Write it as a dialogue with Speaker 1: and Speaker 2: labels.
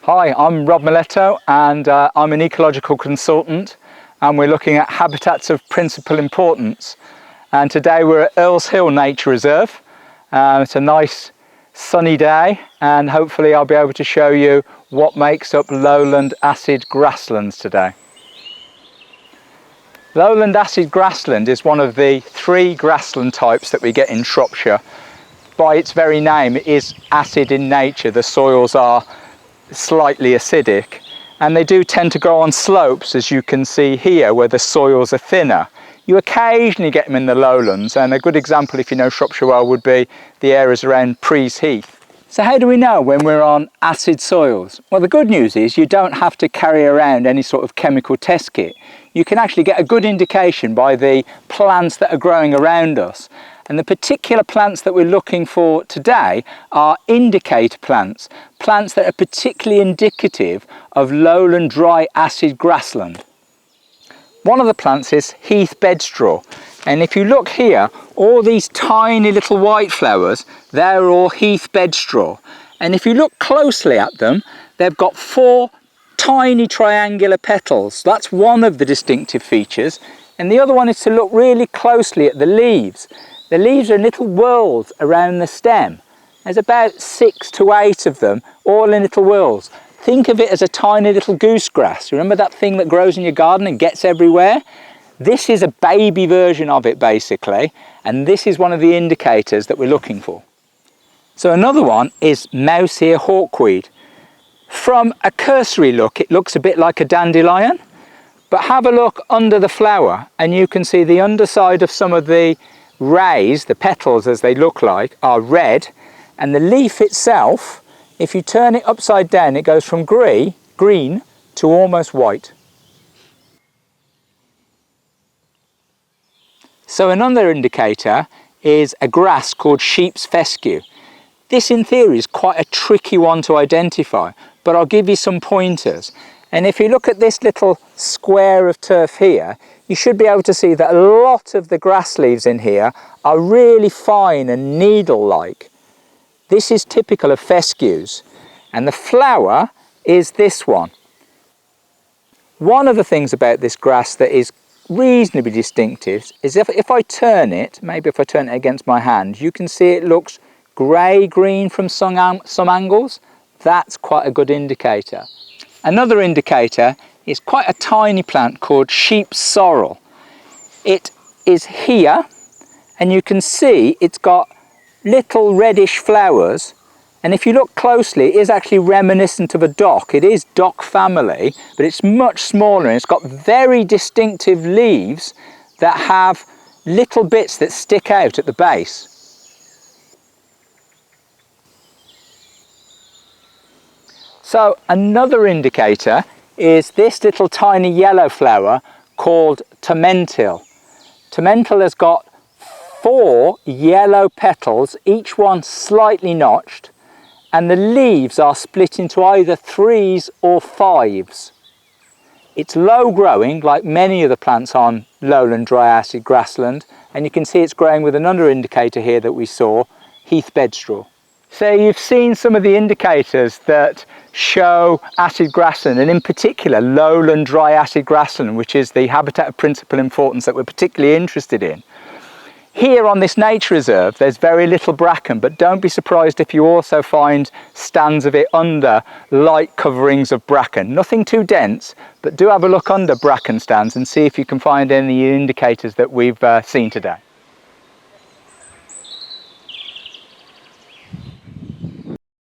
Speaker 1: Hi, I'm Rob Miletto and I'm an ecological consultant, and we're looking at habitats of principal importance. And today we're at Earls Hill Nature Reserve. It's a nice sunny day and hopefully I'll be able to show you what makes up lowland acid grasslands today. Lowland acid grassland is one of the 3 grassland types that we get in Shropshire. By its very name, it is acid in nature. The soils are slightly acidic and they do tend to grow on slopes, as you can see here, where the soils are thinner. You occasionally get them in the lowlands, and a good example, if you know Shropshire well, would be the areas around Heath. So how do we know when we're on acid soils? Well, the good news is you don't have to carry around any sort of chemical test kit. You can actually get a good indication by the plants that are growing around us. And the particular plants that we're looking for today are indicator plants, plants that are particularly indicative of lowland dry acid grassland. One of the plants is Heath bedstraw, and if you look here, all these tiny little white flowers, they're all Heath bedstraw. And if you look closely at them, they've got 4 tiny triangular petals. That's one of the distinctive features, and the other one is to look really closely at the leaves. The leaves are in little whorls around the stem. There's about 6 to 8 of them, all in little whorls. Think of it as a tiny little goosegrass. Remember that thing that grows in your garden and gets everywhere? This is a baby version of it basically, and this is one of the indicators that we're looking for. So another one is mouse ear hawkweed. From a cursory look, it looks a bit like a dandelion, but have a look under the flower and you can see the underside of some of the rays, the petals as they look like, are red, and the leaf itself, if you turn it upside down, it goes from green to almost white. So another indicator is a grass called sheep's fescue. This in theory is quite a tricky one to identify, but I'll give you some pointers. And if you look at this little square of turf here, you should be able to see that a lot of the grass leaves in here are really fine and needle-like. This is typical of fescues, and the flower is this one. One of the things about this grass that is reasonably distinctive is if I turn it, maybe if I turn it against my hand, you can see it looks grey-green from some angles. That's quite a good indicator. Another indicator is quite a tiny plant called sheep sorrel. It is here, and you can see it's got little reddish flowers, and if you look closely, it is actually reminiscent of a dock. It is dock family, but it's much smaller, and it's got very distinctive leaves that have little bits that stick out at the base. So another indicator is this little tiny yellow flower called Tormentil. Tormentil has got 4 yellow petals, each one slightly notched, and the leaves are split into either 3s or 5s. It's low growing, like many of the plants on lowland dry acid grassland, and you can see it's growing with another indicator here that we saw, Heath bedstraw. So you've seen some of the indicators that show acid grassland, and in particular lowland dry acid grassland, which is the habitat of principal importance that we're particularly interested in. Here on this nature reserve there's very little bracken, but don't be surprised if you also find stands of it under light coverings of bracken. Nothing too dense, but do have a look under bracken stands and see if you can find any indicators that we've seen today.